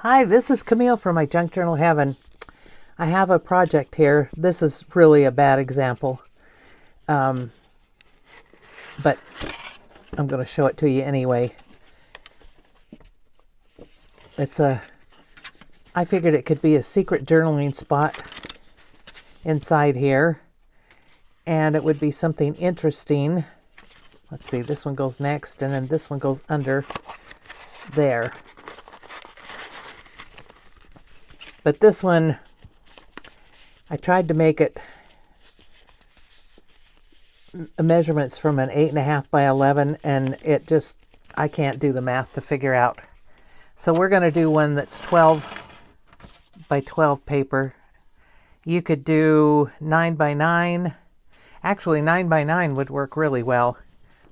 Hi, this is Camille from My Junk Journal Heaven. I have a project here. This is really a bad example, but I'm going to show it to you anyway. I figured it could be a secret journaling spot inside here, and it would be something interesting. Let's see, this one goes next, and then this one goes under there. But this one, I tried to make it measurements from an 8.5 by 11, and I can't do the math to figure out. So we're going to do one that's 12 by 12 paper. You could do 9 by 9. Actually, 9 by 9 would work really well,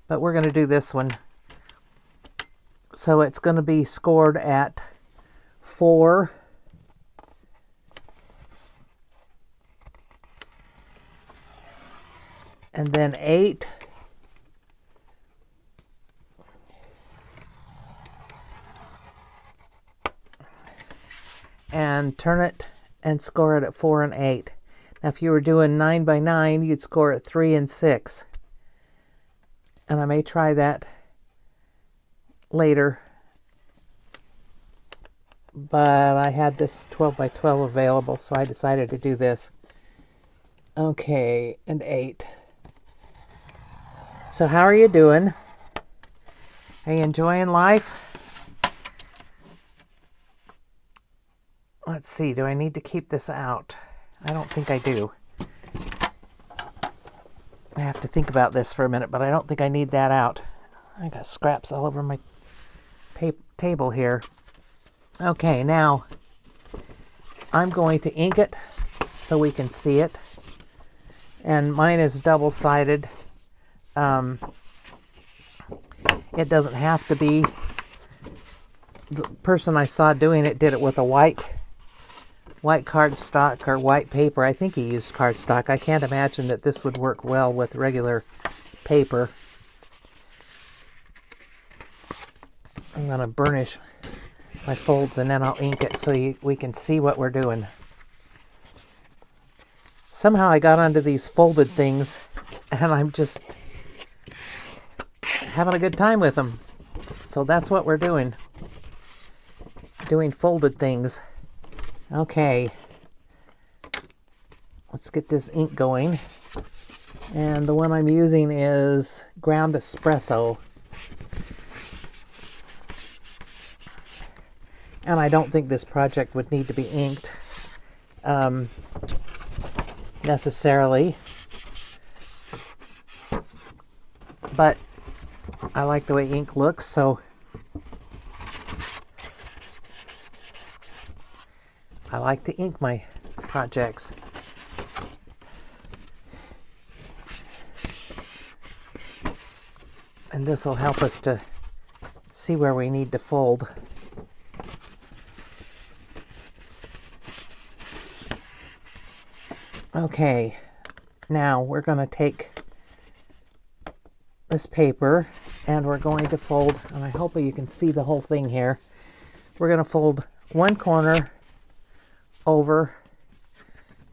but we're going to do this one. So it's going to be scored at 4. And then 8. And turn it and score it at 4 and 8. Now if you were doing 9 by 9, you'd score at 3 and 6. And I may try that later. But I had this 12 by 12 available, so I decided to do this. Okay, and 8. So how are you doing? Are you enjoying life? Let's see, do I need to keep this out? I don't think I do. I have to think about this for a minute, but I don't think I need that out. I got scraps all over my table here. Okay, now I'm going to ink it so we can see it. And mine is double-sided. It doesn't have to be. The person I saw doing it did it with a white cardstock or white paper. I think he used cardstock. I can't imagine that this would work well with regular paper. I'm going to burnish my folds and then I'll ink it so we can see what we're doing. Somehow I got onto these folded things and I'm just having a good time with them. So that's what we're doing. Doing folded things. Okay. Let's get this ink going. And the one I'm using is ground espresso. And I don't think this project would need to be inked necessarily. But I like the way ink looks, so I like to ink my projects. And this will help us to see where we need to fold. Okay, now we're going to take this paper and we're going to fold, and I hope you can see the whole thing here. We're going to fold one corner over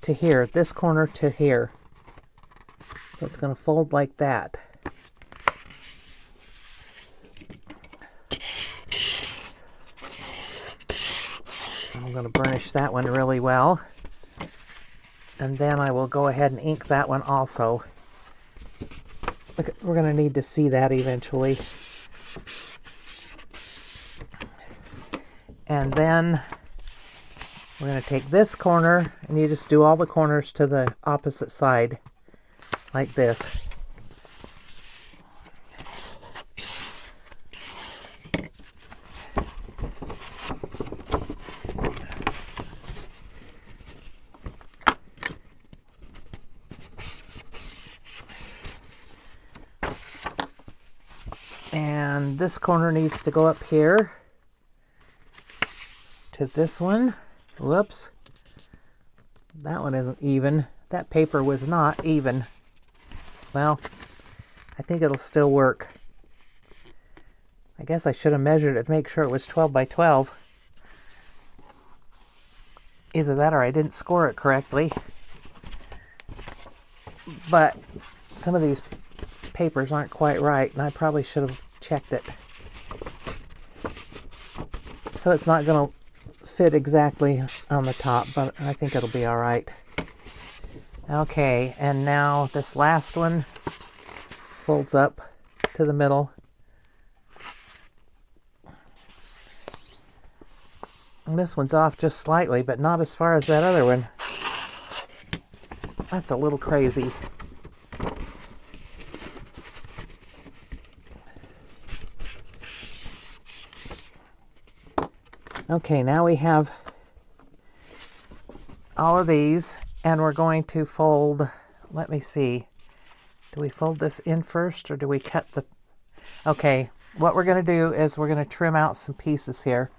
to here, this corner to here. So it's going to fold like that. I'm going to burnish that one really well. And then I will go ahead and ink that one also. Look, we're going to need to see that eventually. And then we're going to take this corner, and you just do all the corners to the opposite side, like this. And this corner needs to go up here to this one. Whoops. That one isn't even. That paper was not even. Well, I think it'll still work. I guess I should have measured it to make sure it was 12 by 12. Either that or I didn't score it correctly. But some of these papers aren't quite right, and I probably should have checked it. So it's not going to fit exactly on the top, but I think it'll be all right. Okay, and now this last one folds up to the middle. And this one's off just slightly, but not as far as that other one. That's a little crazy. Okay, now we have all of these, and we're going to fold, let me see, do we fold this in first or do we cut the, okay, what we're going to do is we're going to trim out some pieces here.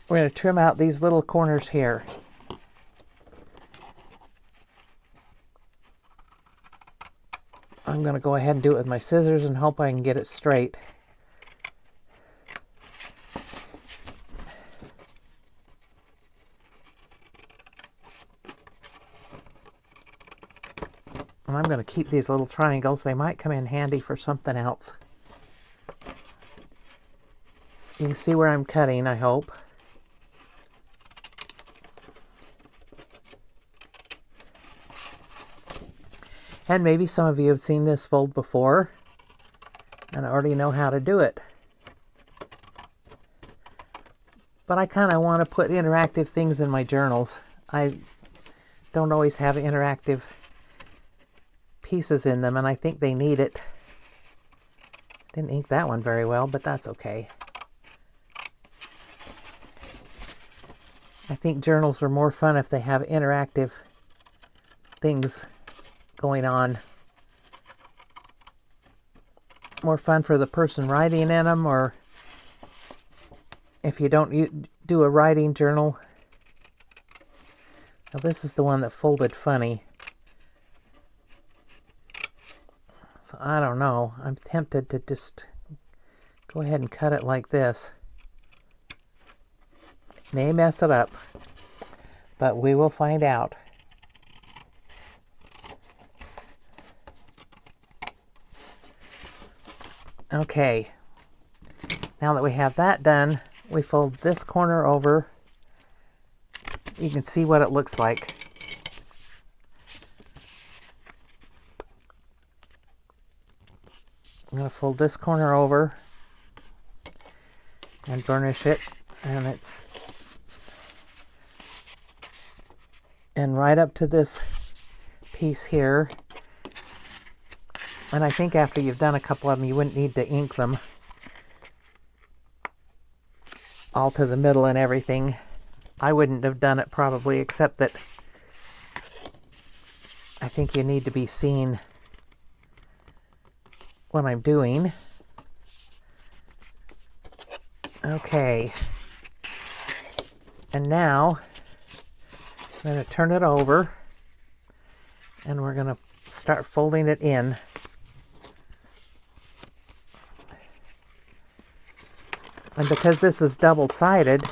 We're going to trim out these little corners here. I'm going to go ahead and do it with my scissors and hope I can get it straight. And I'm going to keep these little triangles. They might come in handy for something else. You can see where I'm cutting, I hope. And maybe some of you have seen this fold before and already know how to do it. But I kind of want to put interactive things in my journals. I don't always have interactive pieces in them, and I think they need it. Didn't ink that one very well, but that's okay. I think journals are more fun if they have interactive things going on. More fun for the person writing in them, or if you don't do a writing journal. Now this is the one that folded funny. So I don't know. I'm tempted to just go ahead and cut it like this. May mess it up, but we will find out. Okay, now that we have that done, we fold this corner over. You can see what it looks like. I'm going to fold this corner over and burnish it, and right up to this piece here. And I think after you've done a couple of them, you wouldn't need to ink them all to the middle and everything. I wouldn't have done it probably, except that I think you need to be seeing what I'm doing. Okay. And now I'm going to turn it over and we're going to start folding it in. And because this is double-sided,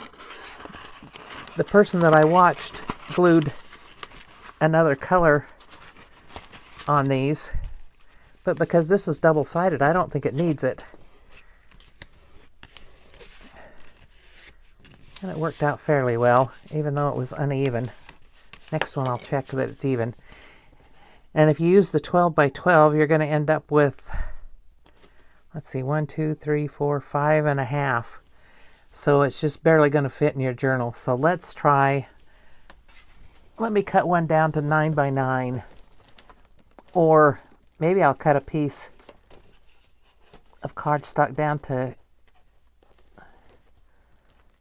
the person that I watched glued another color on these, but because this is double-sided, I don't think it needs it. And it worked out fairly well, even though it was uneven. Next one I'll check that it's even. And if you use the 12 by 12, you're going to end up with, let's see, 1, 2, 3, 4, 5.5. So it's just barely going to fit in your journal. So let's try, let me cut one down to 9 by 9. Or maybe I'll cut a piece of cardstock down to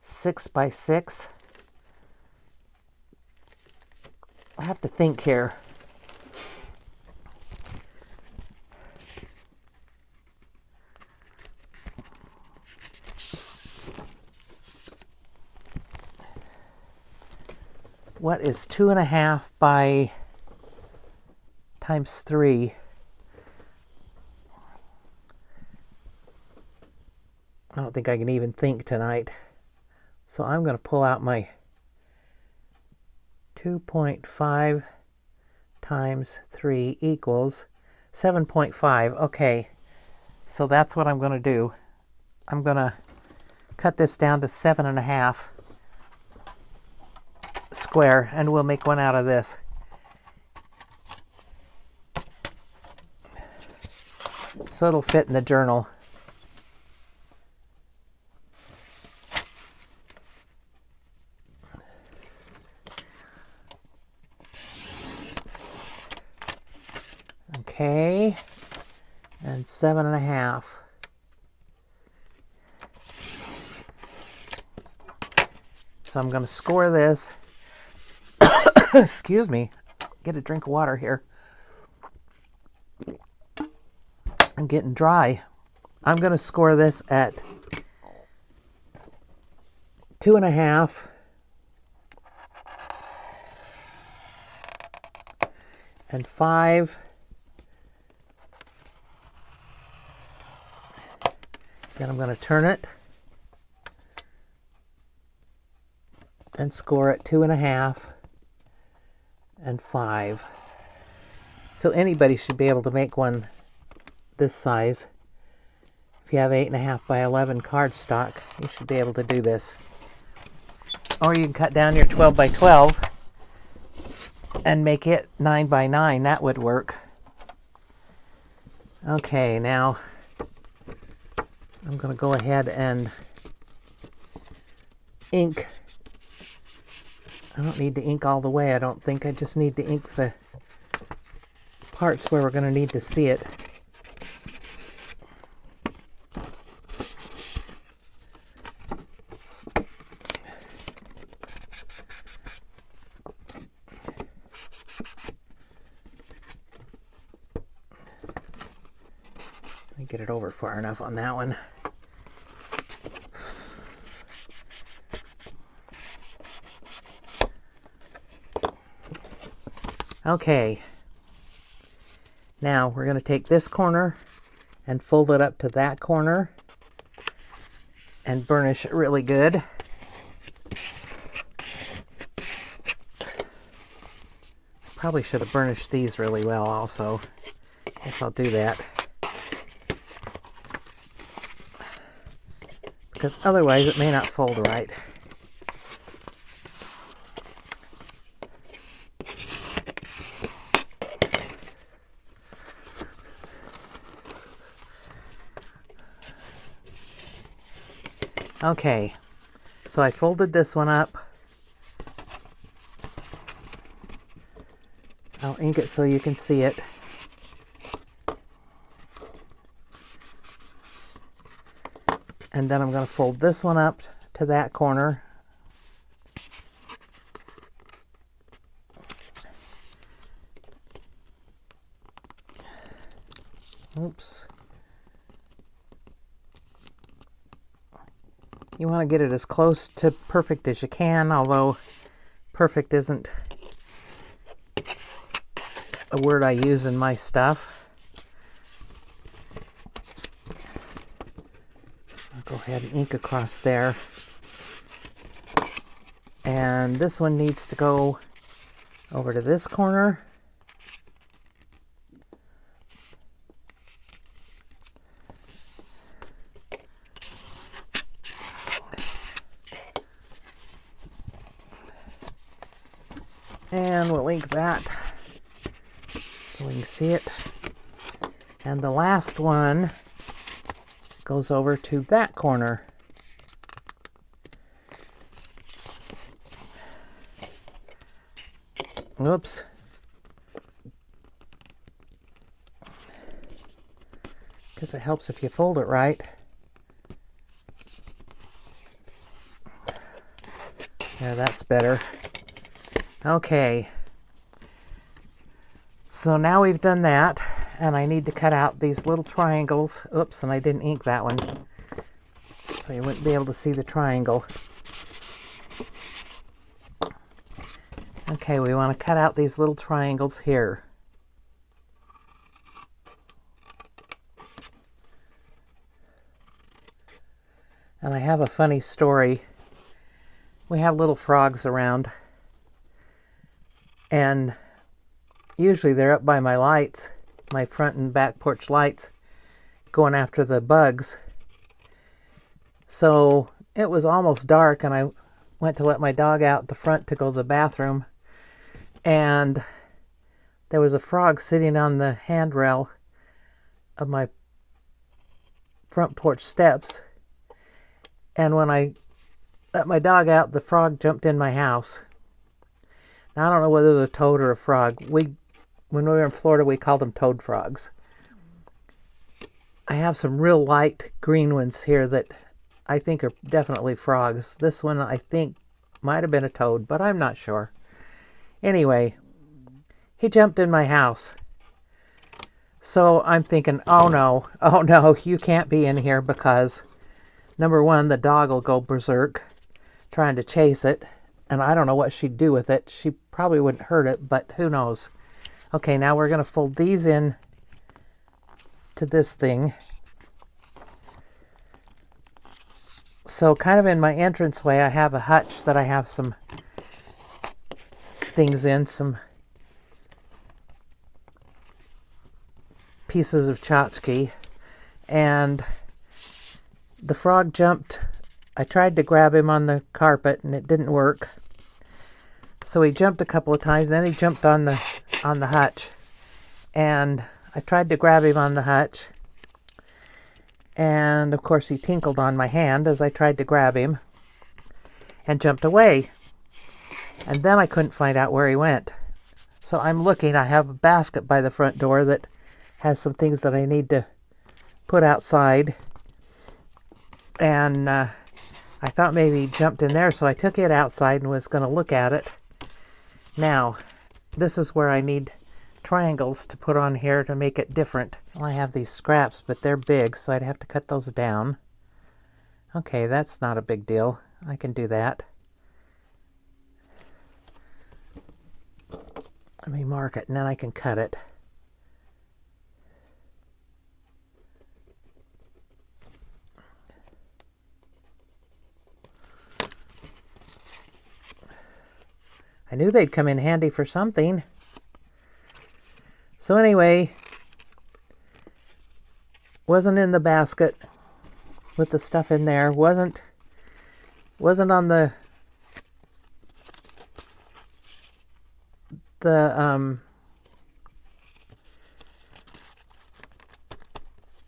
6 by 6. I have to think here. What is 2.5 by times 3? I don't think I can even think tonight. So I'm going to pull out my 2.5 times 3 equals 7.5. Okay, so that's what I'm going to do. I'm going to cut this down to 7.5 square, and we'll make one out of this. So it'll fit in the journal. Okay, and 7.5. So I'm going to score this. Excuse me. Get a drink of water here. I'm getting dry. I'm going to score this at 2.5 and 5. Then I'm going to turn it and score at 2.5 and 5. So anybody should be able to make one this size. If you have 8.5 by 11 cardstock, you should be able to do this. Or you can cut down your 12 by 12 and make it 9 by 9. That would work. Okay, now I'm going to go ahead and ink. I don't need to ink all the way, I don't think. I just need to ink the parts where we're going to need to see it. Let me get it over far enough on that one. Okay, now we're going to take this corner and fold it up to that corner and burnish it really good. Probably should have burnished these really well also. Guess I'll do that. Because otherwise it may not fold right. Okay, so I folded this one up. I'll ink it so you can see it. And then I'm going to fold this one up to that corner. Oops. You want to get it as close to perfect as you can, although perfect isn't a word I use in my stuff. I'll go ahead and ink across there. And this one needs to go over to this corner. And we'll ink that so we can see it. And the last one goes over to that corner. Oops. Because it helps if you fold it right. Yeah, that's better. Okay, so now we've done that, and I need to cut out these little triangles. Oops, and I didn't ink that one, so you wouldn't be able to see the triangle. Okay, we want to cut out these little triangles here. And I have a funny story. We have little frogs around, and usually they're up by my lights, my front and back porch lights, going after the bugs. So it was almost dark, and I went to let my dog out the front to go to the bathroom, and there was a frog sitting on the handrail of my front porch steps. And when I let my dog out, the frog jumped in my house. Now, I don't know whether it was a toad or a frog. When we were in Florida, we called them toad frogs. I have some real light green ones here that I think are definitely frogs. This one I think might have been a toad, but I'm not sure. Anyway, he jumped in my house. So I'm thinking, oh no, you can't be in here, because number one, the dog will go berserk trying to chase it, and I don't know what she'd do with it. She probably wouldn't hurt it, but who knows. Okay, now we're going to fold these in to this thing. So kind of in my entranceway, I have a hutch that I have some things in, some pieces of tchotchke, and the frog jumped. I tried to grab him on the carpet and it didn't work. So he jumped a couple of times, then he jumped on the hutch, and I tried to grab him on the hutch, and of course he tinkled on my hand as I tried to grab him and jumped away. And then I couldn't find out where he went. So I'm looking. I have a basket by the front door that has some things that I need to put outside, and I thought maybe he jumped in there, so I took it outside and was going to look at it. Now, this is where I need triangles to put on here to make it different. Well, I have these scraps, but they're big, so I'd have to cut those down. Okay, that's not a big deal. I can do that. Let me mark it, and then I can cut it. I knew they'd come in handy for something. So anyway, wasn't in the basket with the stuff in there. Wasn't on the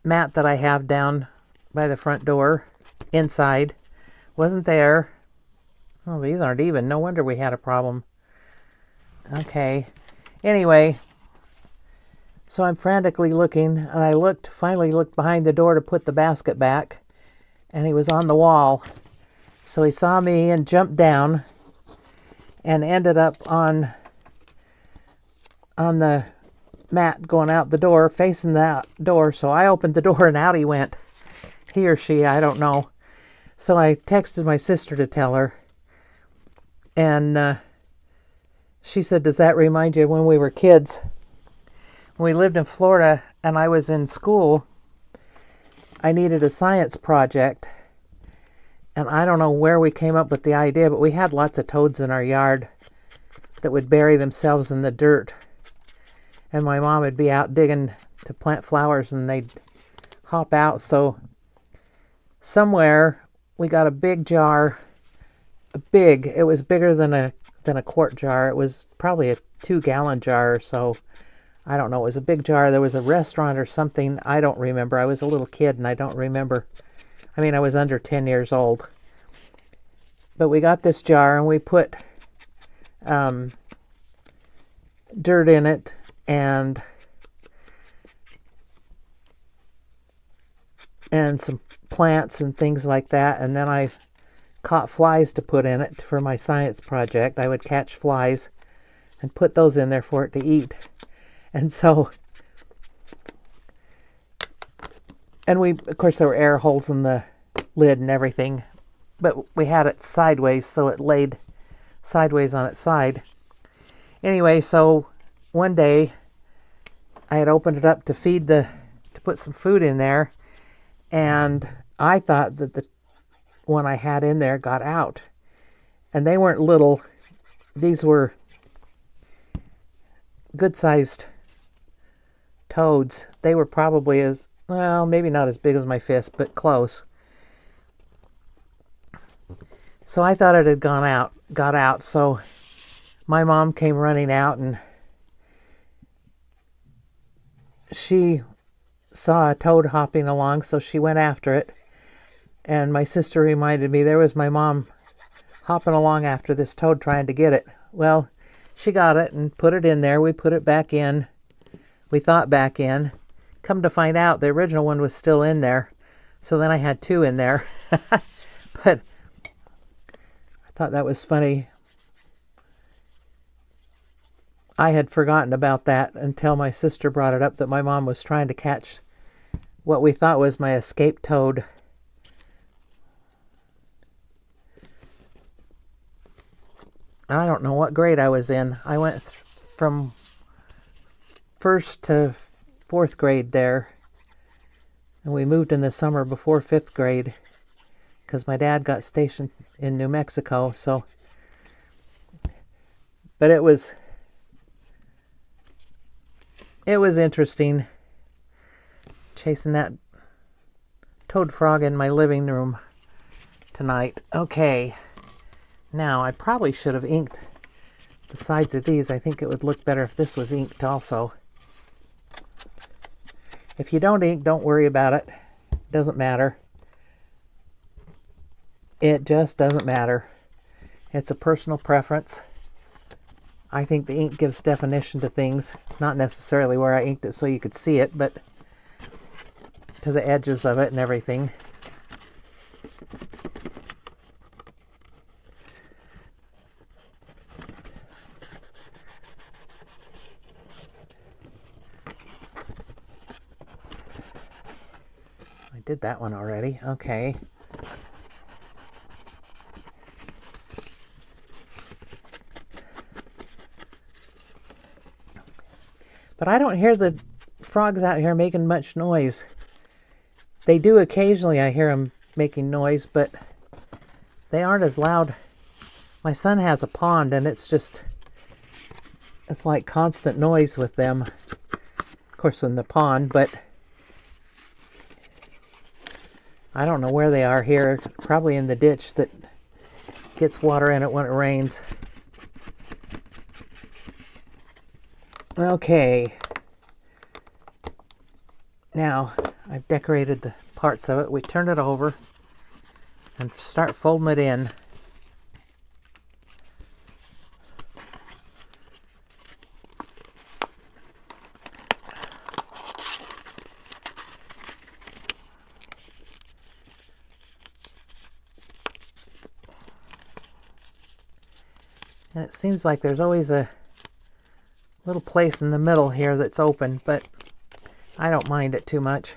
mat that I have down by the front door inside. Wasn't there. Oh, these aren't even. No wonder we had a problem. Okay. Anyway, so I'm frantically looking, and I finally looked behind the door to put the basket back, and he was on the wall. So he saw me and jumped down and ended up on the mat going out the door, facing that door. So I opened the door and out he went. He or she, I don't know. So I texted my sister to tell her, and she said, does that remind you of when we were kids? When we lived in Florida and I was in school, I needed a science project, and I don't know where we came up with the idea, but we had lots of toads in our yard that would bury themselves in the dirt, and my mom would be out digging to plant flowers and they'd hop out. somewhere we got a big jar, it was bigger than a quart jar. It was probably a 2-gallon jar or so. I don't know. It was a big jar. There was a restaurant or something. I don't remember. I was a little kid and I don't remember. I mean, I was under 10 years old. But we got this jar and we put dirt in it and some plants and things like that. And then I caught flies to put in it for my science project. I would catch flies and put those in there for it to eat. And so, and of course there were air holes in the lid and everything, but we had it sideways, so it laid sideways on its side. Anyway, so one day I had opened it up to put some food in there, and I thought that the one I had in there got out. And they weren't little. These were good-sized toads. They were probably well, maybe not as big as my fist, but close. So I thought it had got out. So my mom came running out, and she saw a toad hopping along, so she went after it. And my sister reminded me, there was my mom hopping along after this toad trying to get it. Well, she got it and put it in there. We put it back in. We thought back in. Come to find out, the original one was still in there. So then I had two in there. But I thought that was funny. I had forgotten about that until my sister brought it up that my mom was trying to catch what we thought was my escaped toad. I don't know what grade I was in. I went from first to fourth grade there. And we moved in the summer before fifth grade because my dad got stationed in New Mexico. So, but it was interesting chasing that toad frog in my living room tonight. Okay. Now, I probably should have inked the sides of these. I think it would look better if this was inked also. If you don't ink, don't worry about it. It doesn't matter. It just doesn't matter. It's a personal preference. I think the ink gives definition to things. Not necessarily where I inked it so you could see it, but to the edges of it and everything. Did that one already. Okay. But I don't hear the frogs out here making much noise. They do occasionally, I hear them making noise, but they aren't as loud. My son has a pond, and it's like constant noise with them. Of course, in the pond, but I don't know where they are here. Probably in the ditch that gets water in it when it rains. Okay. Now, I've decorated the parts of it. We turn it over and start folding it in. And it seems like there's always a little place in the middle here that's open, but I don't mind it too much.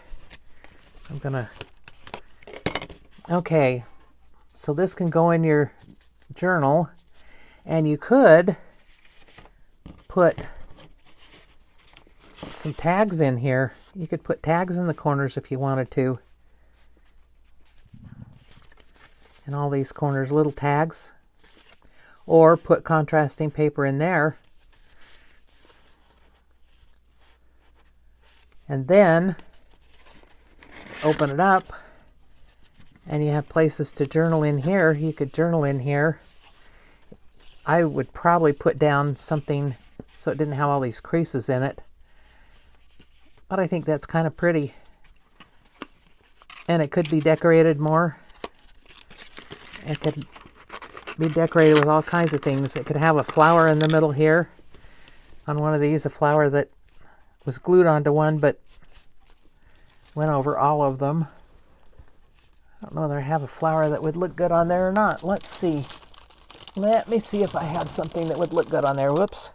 Okay, so this can go in your journal, and you could put some tags in here. You could put tags in the corners if you wanted to. In all these corners, little tags. Or put contrasting paper in there. And then open it up, and you have places to journal in here. You could journal in here. I would probably put down something so it didn't have all these creases in it. But I think that's kind of pretty. And it could be decorated more. It could be decorated with all kinds of things. It could have a flower in the middle here. On one of these, a flower that was glued onto one but went over all of them. I don't know whether I have a flower that would look good on there or not. Let's see. Let me see if I have something that would look good on there. Whoops.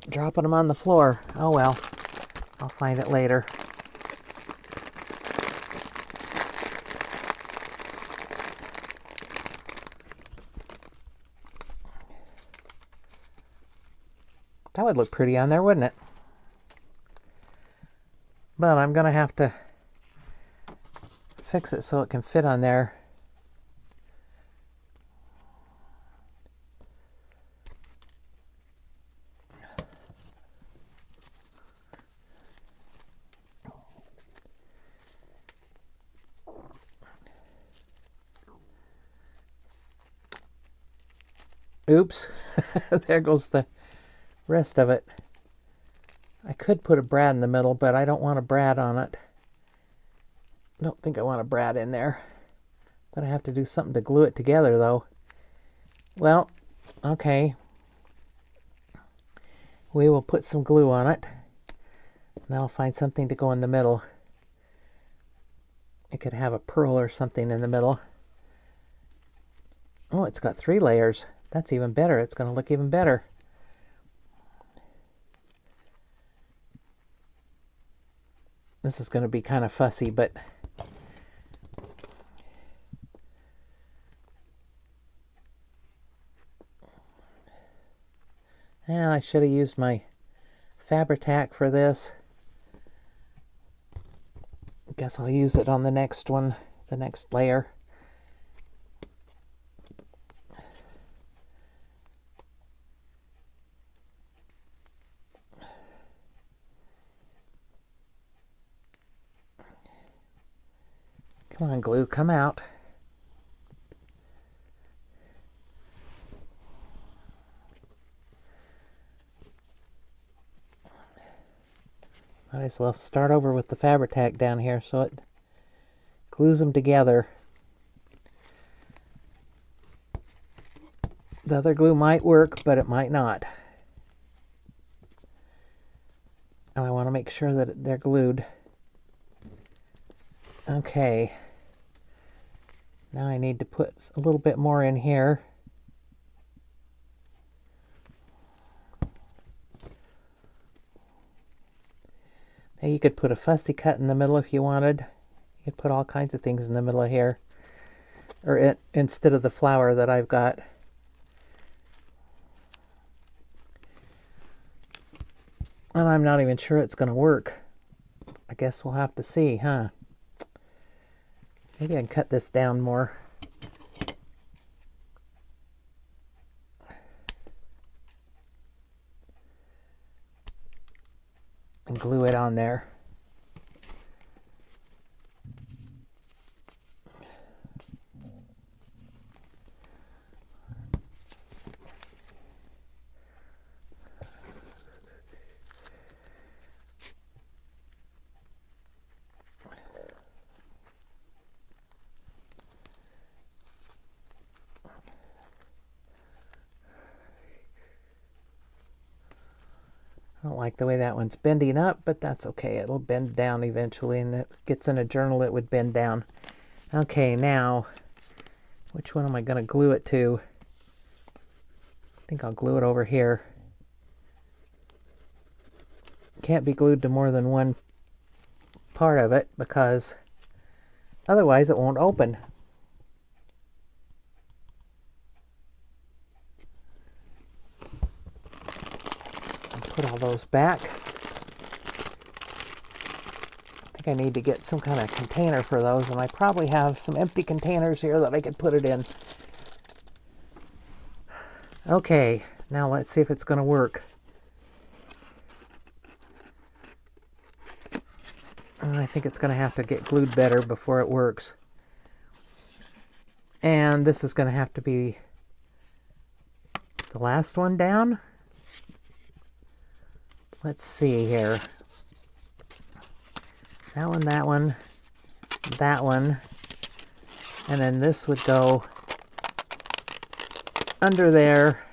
Dropping them on the floor. Oh well. I'll find it later. That would look pretty on there, wouldn't it? But I'm going to have to fix it so it can fit on there. Oops. There goes the rest of it. I could put a brad in the middle, but I don't want a brad on it. I don't think I want a brad in there. I'm going to have to do something to glue it together, though. Well, okay. We will put some glue on it. Then I'll find something to go in the middle. I could have a pearl or something in the middle. Oh, it's got 3 layers. That's even better. It's going to look even better. This is going to be kind of fussy, but yeah, I should have used my Fabri-Tac for this. Guess I'll use it on the next one, the next layer. Come on, glue, come out. Might as well start over with the Fabri-Tac down here so it glues them together. The other glue might work, but it might not. And I want to make sure that they're glued. Okay. Now I need to put a little bit more in here. Now you could put a fussy cut in the middle if you wanted. You could put all kinds of things in the middle of here. Or instead of the flower that I've got. And I'm not even sure it's going to work. I guess we'll have to see, huh? Maybe I can cut this down more. And glue it on there. I don't like the way that one's bending up, but that's okay. It'll bend down eventually, and it gets in a journal, it would bend down. Okay, now, which one am I going to glue it to? I think I'll glue it over here. Can't be glued to more than one part of it, because otherwise it won't open. Put all those back. I think I need to get some kind of container for those, and I probably have some empty containers here that I could put it in. Okay, now let's see if it's going to work. I think it's going to have to get glued better before it works. And this is going to have to be the last one down. Let's see here. That one, that one, that one. And then this would go under there.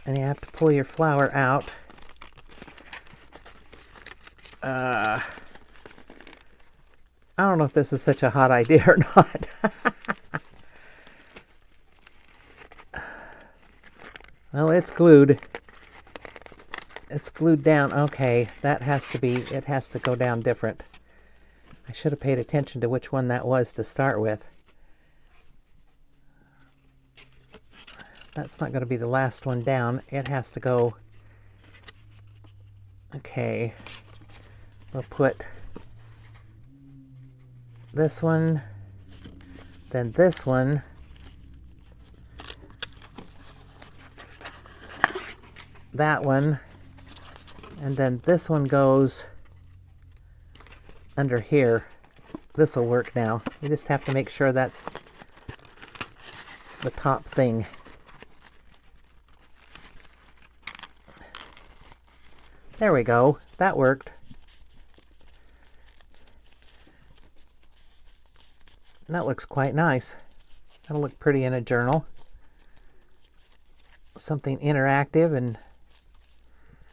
And you have to pull your flower out. I don't know if this is such a hot idea or not. Well, it's glued. It's glued down. Okay, that has to be, it has to go down different. I should have paid attention to which one that was to start with. That's not going to be the last one down. It has to go. Okay. We'll put this one, then this one, that one, and then this one goes under here. This will work now. You just have to make sure that's the top thing. There we go. That worked. That looks quite nice. That'll look pretty in a journal. Something interactive, and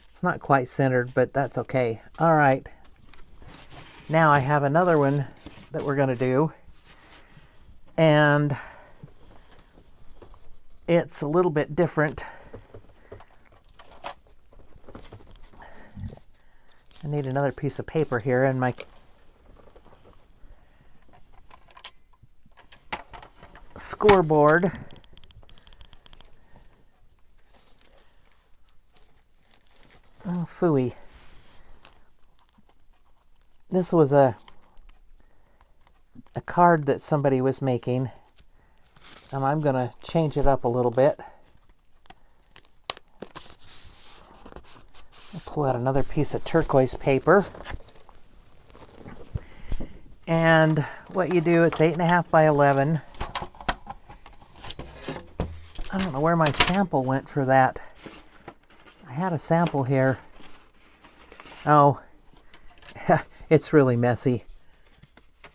it's not quite centered, but that's okay. All right. Now I have another one that we're going to do, and it's a little bit different. I need another piece of paper here, and my scoreboard. Oh, phooey. This was a card that somebody was making, and I'm going to change it up a little bit. I'll pull out another piece of turquoise paper. And what you do, it's 8.5 by 11. I don't know where my sample went for that. I had a sample here. Oh, it's really messy.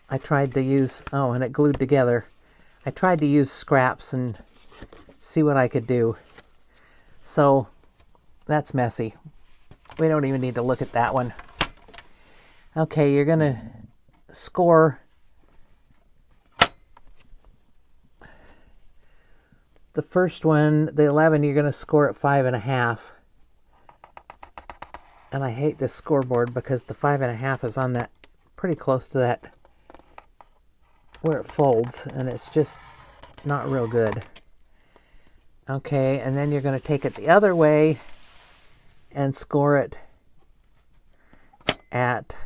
I tried to use, oh, and it glued together. I tried to use scraps and see what I could do. So that's messy. We don't even need to look at that one. Okay, you're going to score the first one, the 11, you're going to score at 5.5. And I hate this scoreboard because the 5.5 is on that, pretty close to that, where it folds, and it's just not real good. Okay, and then you're going to take it the other way and score it at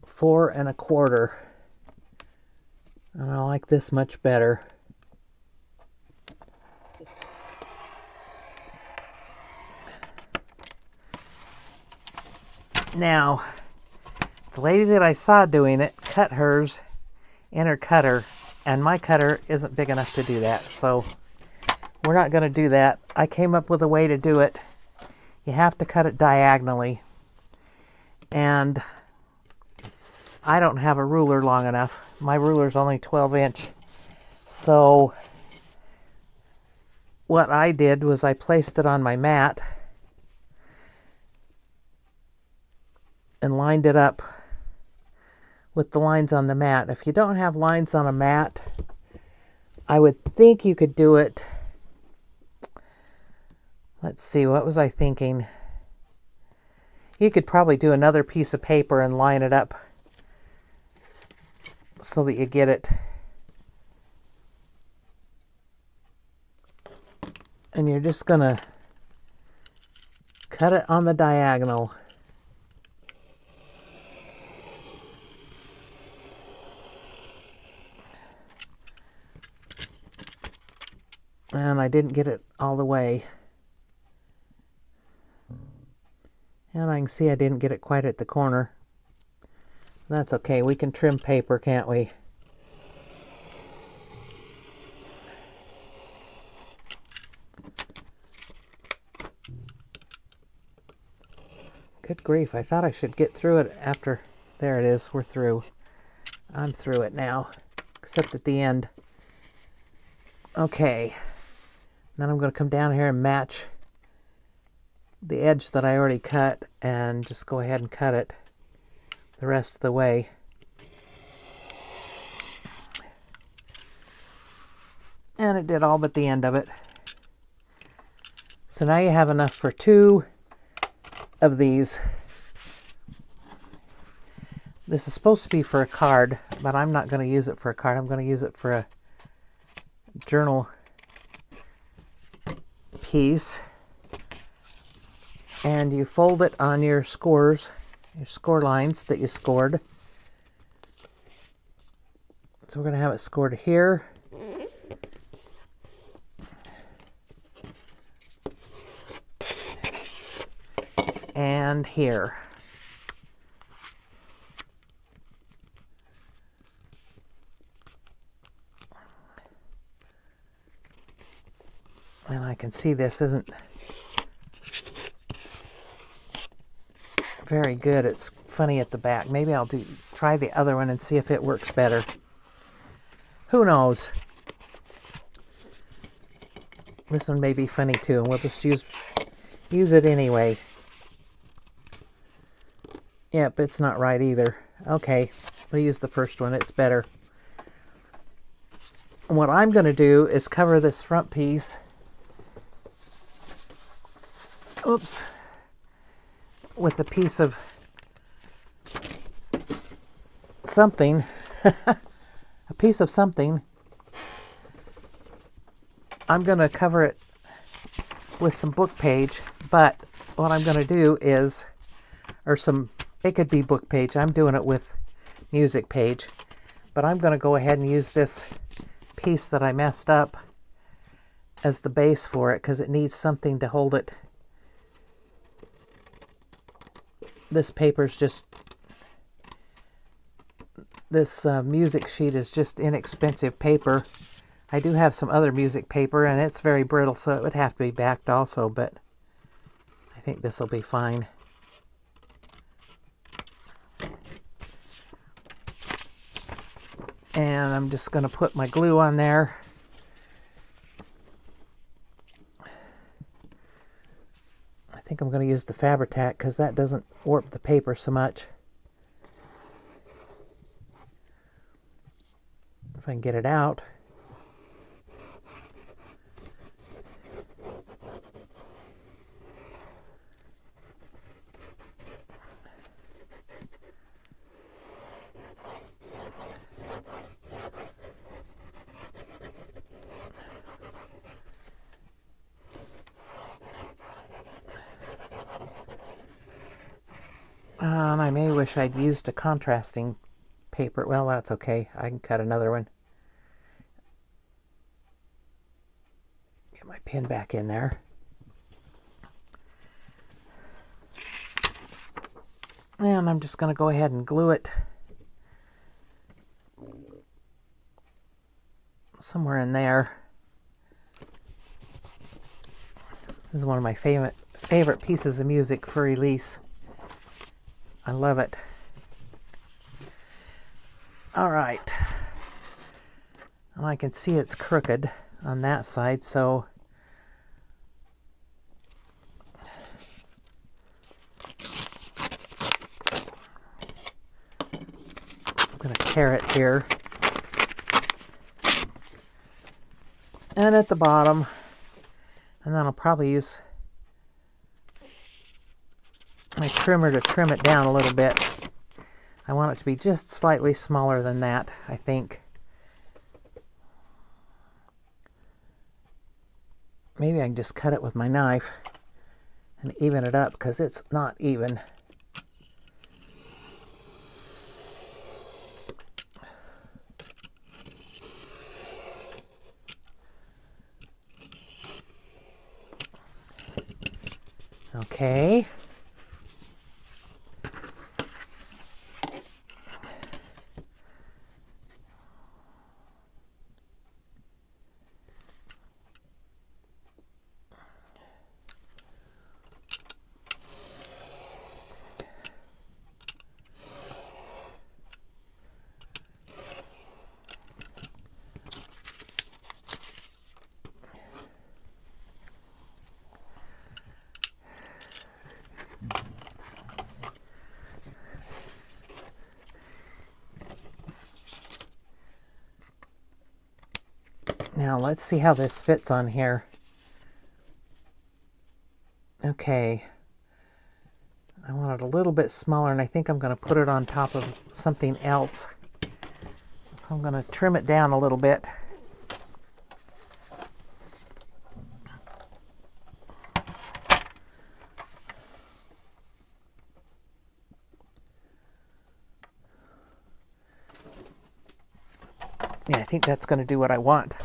4.25. And I like this much better. Now, the lady that I saw doing it cut hers in her cutter, and my cutter isn't big enough to do that, so we're not going to do that. I came up with a way to do it. You have to cut it diagonally, and I don't have a ruler long enough. My ruler's only 12-inch. So what I did was I placed it on my mat and lined it up with the lines on the mat. If you don't have lines on a mat, I would think you could do it. Let's see, what was I thinking? You could probably do another piece of paper and line it up so that you get it. And you're just going to cut it on the diagonal. And I didn't get it all the way. And I can see I didn't get it quite at the corner. That's okay. We can trim paper, can't we? Good grief. I thought I should get through it after. There it is. We're through. I'm through it now, except at the end. Okay. Then I'm going to come down here and match the edge that I already cut and just go ahead and cut it the rest of the way. And it did all but the end of it. So now you have enough for 2 of these. This is supposed to be for a card, but I'm not going to use it for a card. I'm going to use it for a journal piece. And you fold it on your scores, your score lines that you scored. So we're going to have it scored here. And here. And I can see this isn't very good. It's funny at the back. Maybe I'll try the other one and see if it works better. Who knows? This one may be funny too, and we'll just use it anyway. Yep, it's not right either. Okay, we'll use the first one. It's better. And what I'm going to do is cover this front piece. Oops. With a piece of something. A piece of something. I'm going to cover it with some book page, but what I'm going to do is, it could be book page. I'm doing it with music page, but I'm going to go ahead and use this piece that I messed up as the base for it because it needs something to hold it. This paper's just, this music sheet is just inexpensive paper. I do have some other music paper, and it's very brittle, so it would have to be backed also, but I think this will be fine. And I'm just going to put my glue on there. I think I'm going to use the Fabri-Tac because that doesn't warp the paper so much. If I can get it out. I may wish I'd used a contrasting paper. Well, that's okay. I can cut another one. Get my pin back in there. And I'm just going to go ahead and glue it somewhere in there. This is one of my favorite pieces of music for release. I love it. All right. Well, I can see it's crooked on that side, so I'm going to tear it here. And at the bottom, and then I'll probably use my trimmer to trim it down a little bit. I want it to be just slightly smaller than that, I think. Maybe I can just cut it with my knife and even it up because it's not even. Okay. Now let's see how this fits on here. Okay. I want it a little bit smaller, and I think I'm going to put it on top of something else. So I'm going to trim it down a little bit. Yeah, I think that's going to do what I want.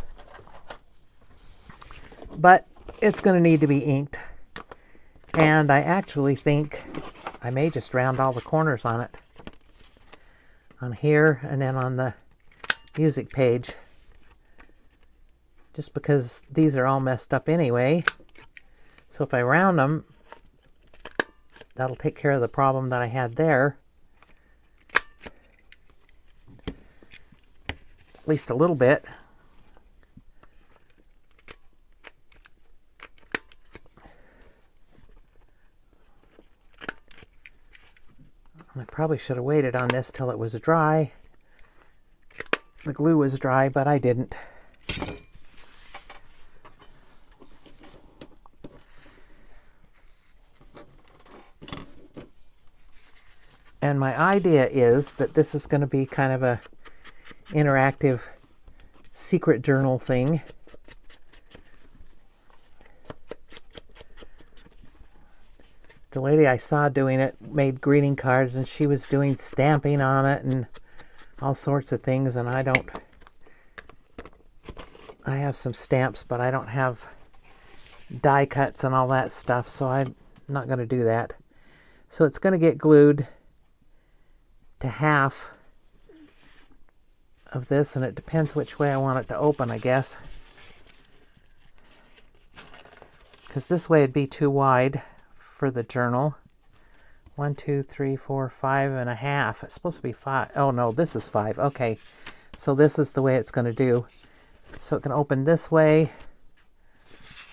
But it's going to need to be inked. And I actually think I may just round all the corners on it. On here and then on the music page. just because these are all messed up anyway. So if I round them, that'll take care of the problem that I had there. At least a little bit. I probably should have waited on this till it was dry. The glue was dry, but I didn't. And my idea is that this is going to be kind of a interactive secret journal thing. The lady I saw doing it made greeting cards, and she was doing stamping on it and all sorts of things, and I have some stamps, but I don't have die cuts and all that stuff, so I'm not going to do that. So it's going to get glued to half of this, and it depends which way I want it to open, I guess. Because this way it'd be too wide for the journal. 1, 2, 3, 4, 5.5. It's supposed to be 5. Oh no, this is 5. Okay, so this is the way it's going to do. So it can open this way,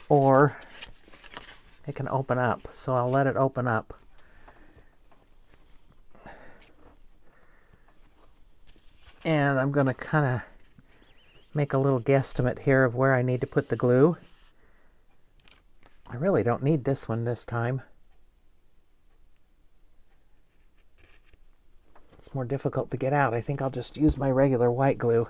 or it can open up. So I'll let it open up. And I'm going to kind of make a little guesstimate here of where I need to put the glue. I really don't need this one this time. It's more difficult to get out. I think I'll just use my regular white glue.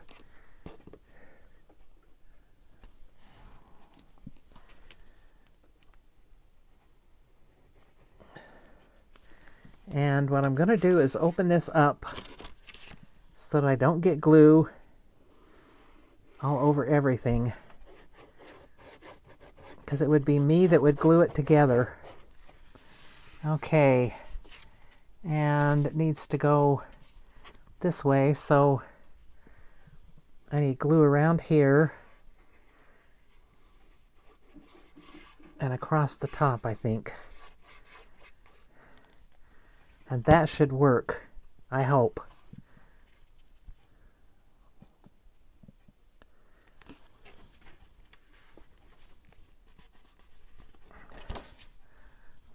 And what I'm going to do is open this up so that I don't get glue all over everything, because it would be me that would glue it together. Okay, and it needs to go this way, so I need glue around here and across the top, I think. And that should work, I hope.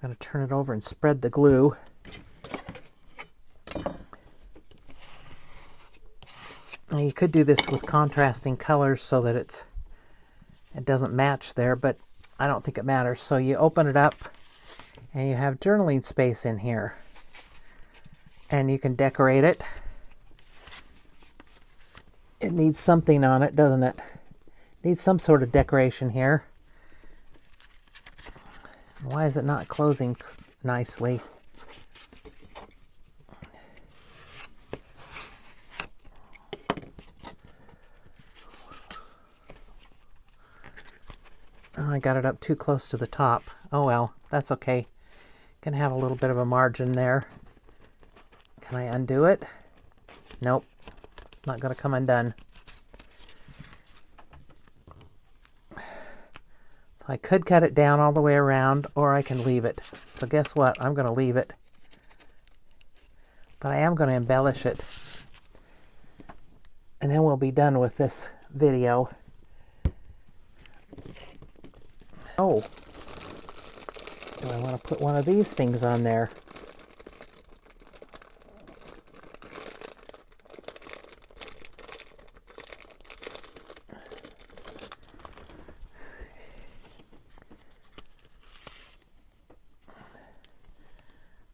I'm going to turn it over and spread the glue. Now you could do this with contrasting colors so that it doesn't match there, but I don't think it matters. So you open it up and you have journaling space in here. And you can decorate it. It needs something on it, doesn't it? It needs some sort of decoration here. Why is it not closing nicely? Oh, I got it up too close to the top. Oh well, that's okay. Can have a little bit of a margin there. Can I undo it? Nope. Not going to come undone. So I could cut it down all the way around, or I can leave it. So guess what? I'm going to leave it. But I am going to embellish it. And then we'll be done with this video. Oh. Do I want to put one of these things on there?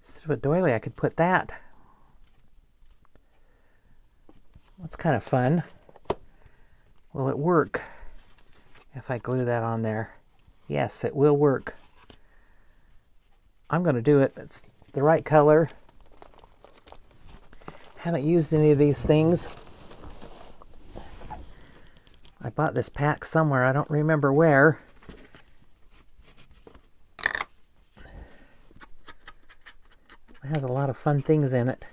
Instead of a doily, I could put that. That's kind of fun. Will it work if I glue that on there? Yes, it will work. I'm going to do it. It's the right color. Haven't used any of these things. I bought this pack somewhere. I don't remember where. It has a lot of fun things in it.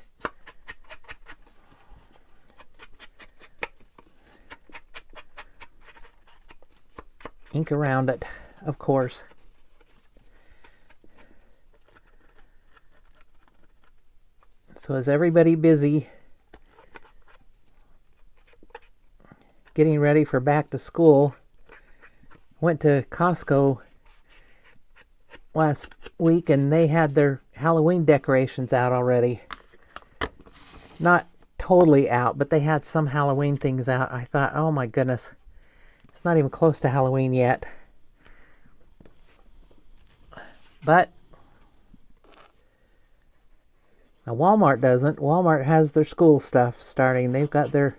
ink around it, of course. So is everybody busy getting ready for back to school? Went to Costco last week and they had their Halloween decorations out already. Not totally out, but they had some Halloween things out. I thought, oh my goodness, it's not even close to Halloween yet. But now Walmart doesn't. Walmart has their school stuff starting. They've got their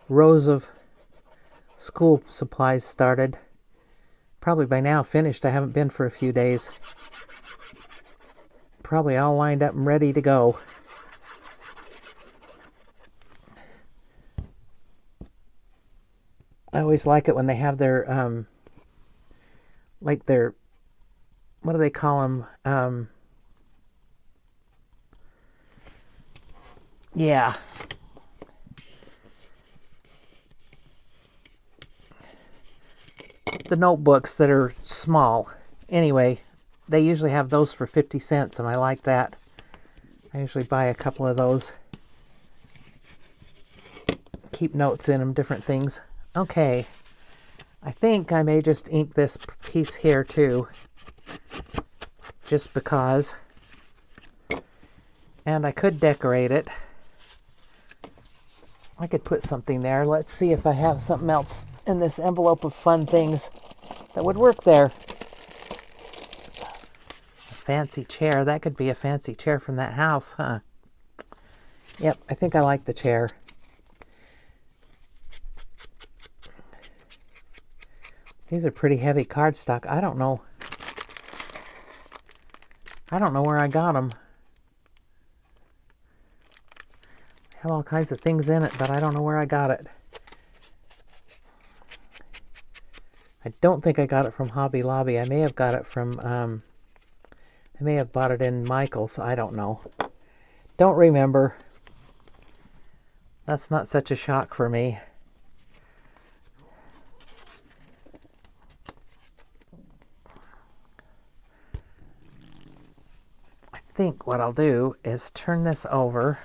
rows of school supplies started. Probably by now finished. I haven't been for a few days. Probably all lined up and ready to go. I always like it when they have their, like their, what do they call them? Yeah. The notebooks that are small. Anyway, they usually have those for 50 cents, and I like that. I usually buy a couple of those. Keep notes in them, different things. Okay. I think I may just ink this piece here, too. Just because. And I could decorate it. I could put something there. Let's see if I have something else in this envelope of fun things that would work there. A fancy chair. That could be a fancy chair from that house, huh? Yep, I think I like the chair. These are pretty heavy cardstock. I don't know where I got them. Have all kinds of things in it, but I don't know where I got it. I don't think I got it from Hobby Lobby. I may have got it from, I may have bought it in Michael's. I don't know. Don't remember. That's not such a shock for me. I think what I'll do is turn this over.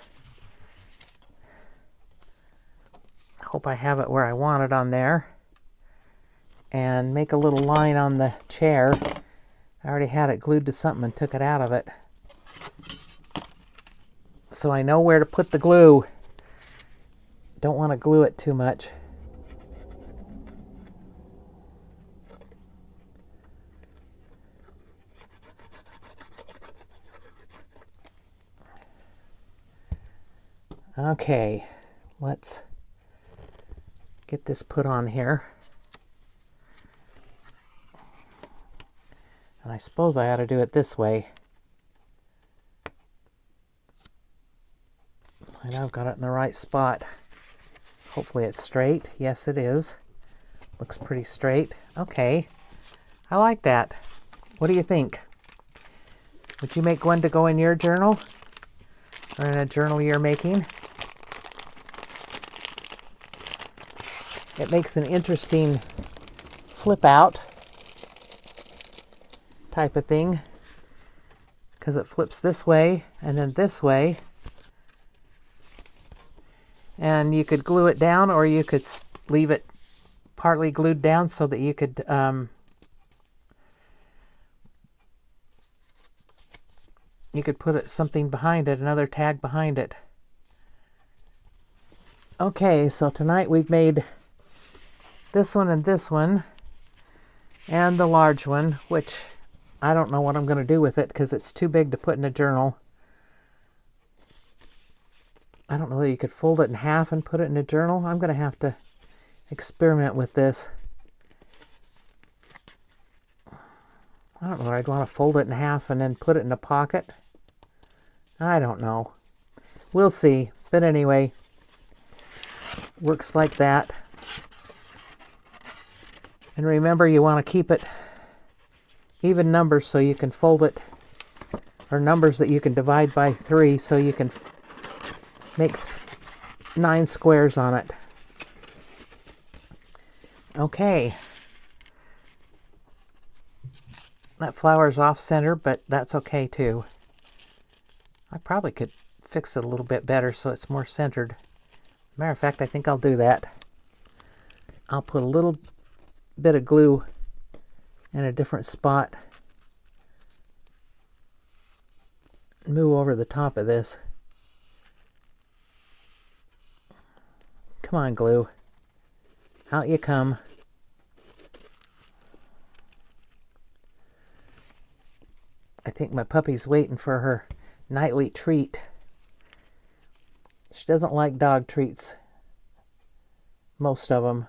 Hope I have it where I want it on there. And make a little line on the chair. I already had it glued to something and took it out of it. So I know where to put the glue. Don't want to glue it too much. Okay, let's get this put on here. And I suppose I ought to do it this way. So I know I've got it in the right spot. Hopefully it's straight. Yes, it is. Looks pretty straight. Okay. I like that. What do you think? Would you make one to go in your journal? Or in a journal you're making? It makes an interesting flip out type of thing, because it flips this way and then this way, and you could glue it down, or you could leave it partly glued down so that you could put something behind it, another tag behind it. Okay, so tonight we've made this one and this one and the large one, which I don't know what I'm going to do with it because it's too big to put in a journal. I don't know whether you could fold it in half and put it in a journal. I'm going to have to experiment with this. I don't know whether I'd want to fold it in half and then put it in a pocket. I don't know. We'll see. But anyway, works like that. And remember, you want to keep it even numbers so you can fold it, or numbers that you can divide by 3 so you can make 9 squares on it. Okay, That flower's off center, but that's okay too. I probably could fix it a little bit better so it's more centered. Matter of fact, I think I'll do that. I'll put a little bit of glue in a different spot. Move over the top of this. Come on, glue. Out you come. I think my puppy's waiting for her nightly treat. She doesn't like dog treats. Most of them.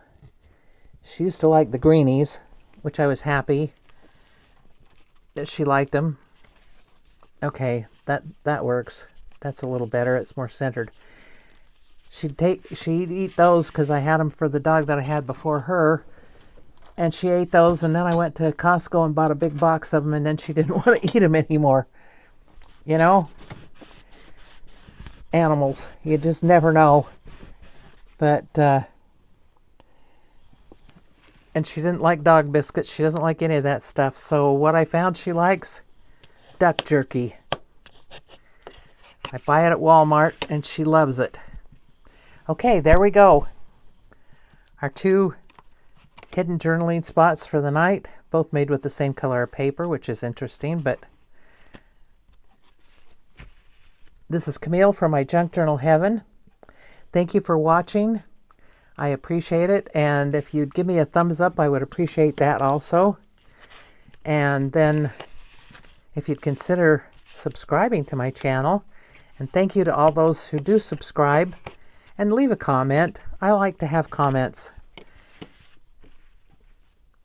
She used to like the greenies, which I was happy that she liked them. Okay, that works. That's a little better. It's more centered. She'd eat those because I had them for the dog that I had before her. And she ate those, and then I went to Costco and bought a big box of them, and then she didn't want to eat them anymore. You know? Animals. You just never know. But, and she didn't like dog biscuits. She doesn't like any of that stuff. So what I found she likes? Duck jerky. I buy it at Walmart, and she loves it. Okay, there we go. Our 2 hidden journaling spots for the night, both made with the same color of paper, which is interesting, but this is Camille from My Junk Journal Heaven. Thank you for watching. I appreciate it, and if you'd give me a thumbs up, I would appreciate that also. And then if you'd consider subscribing to my channel, and thank you to all those who do subscribe, and leave a comment. I like to have comments.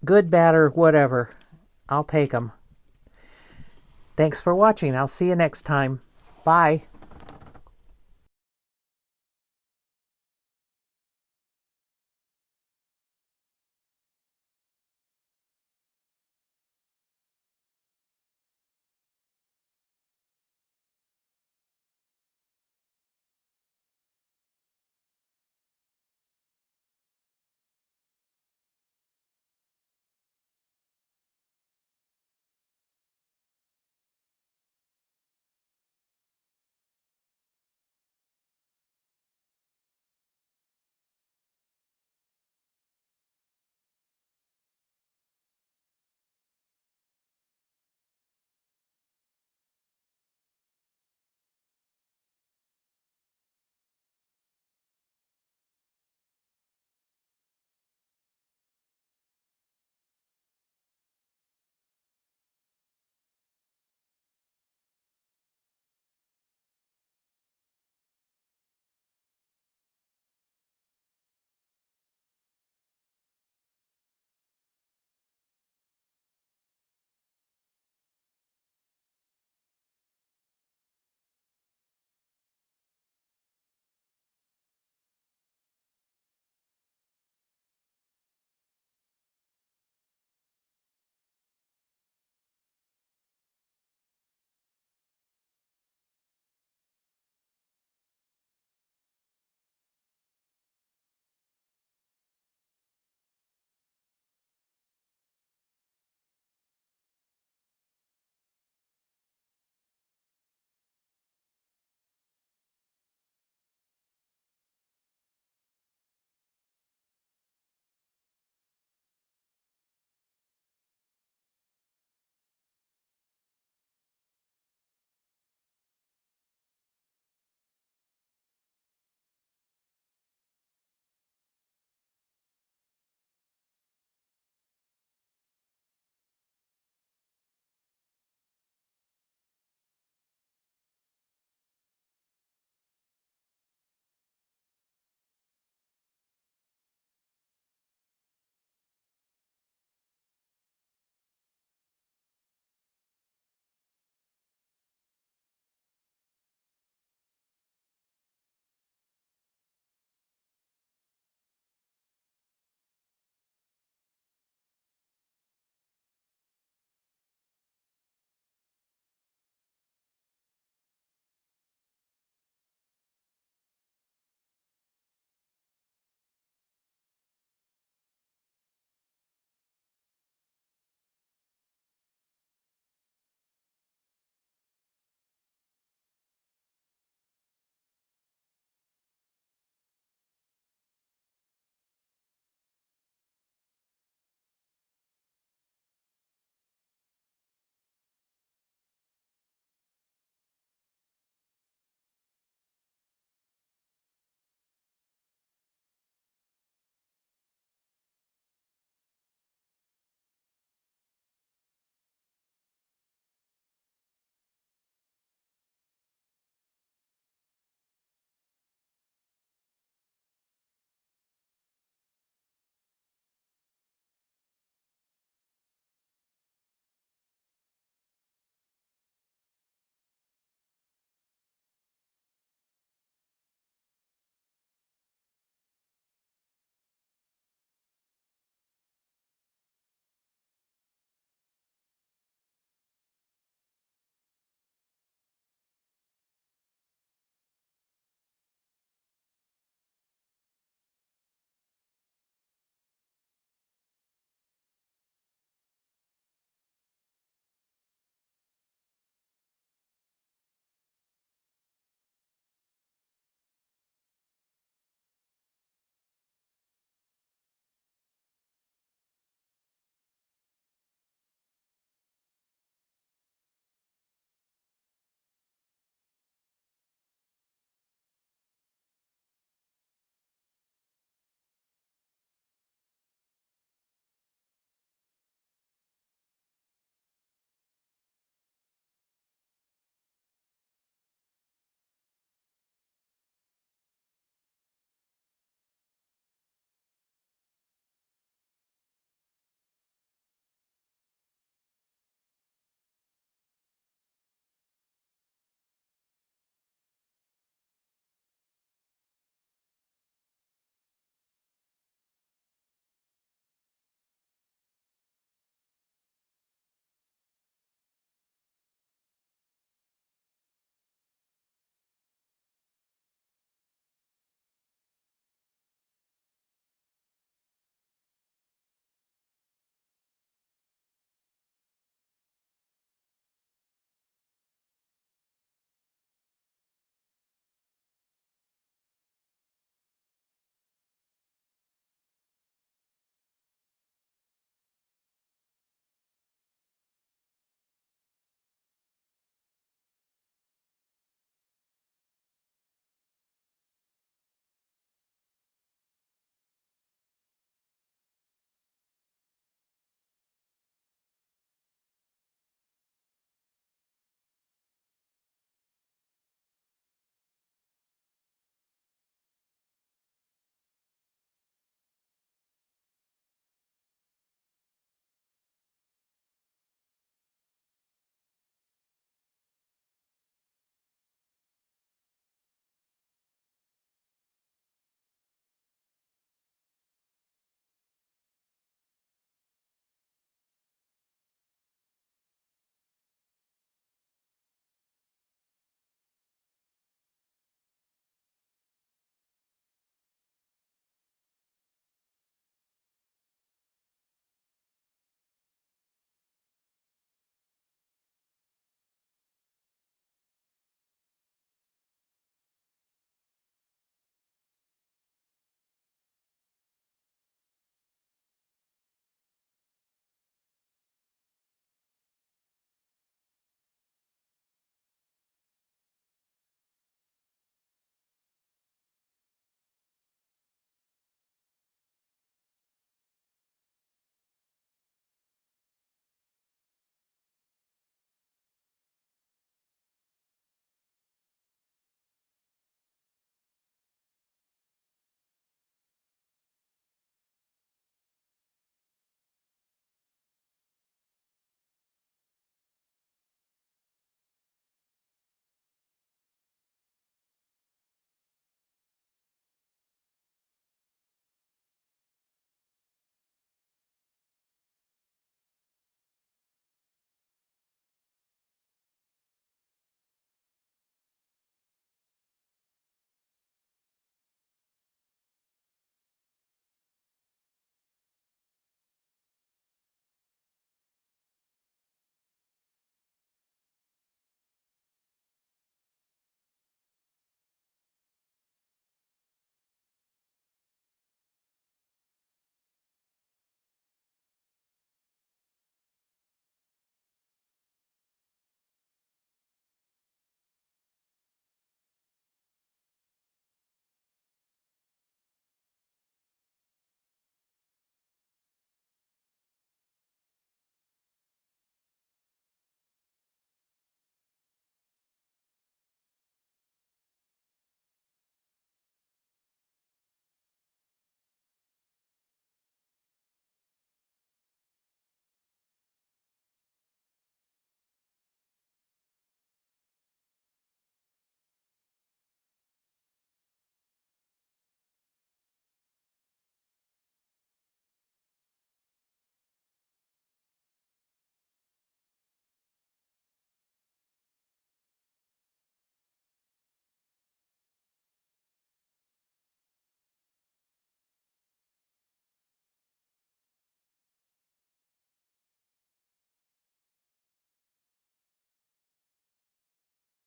Good, bad, or whatever. I'll take them. Thanks for watching. I'll see you next time. Bye.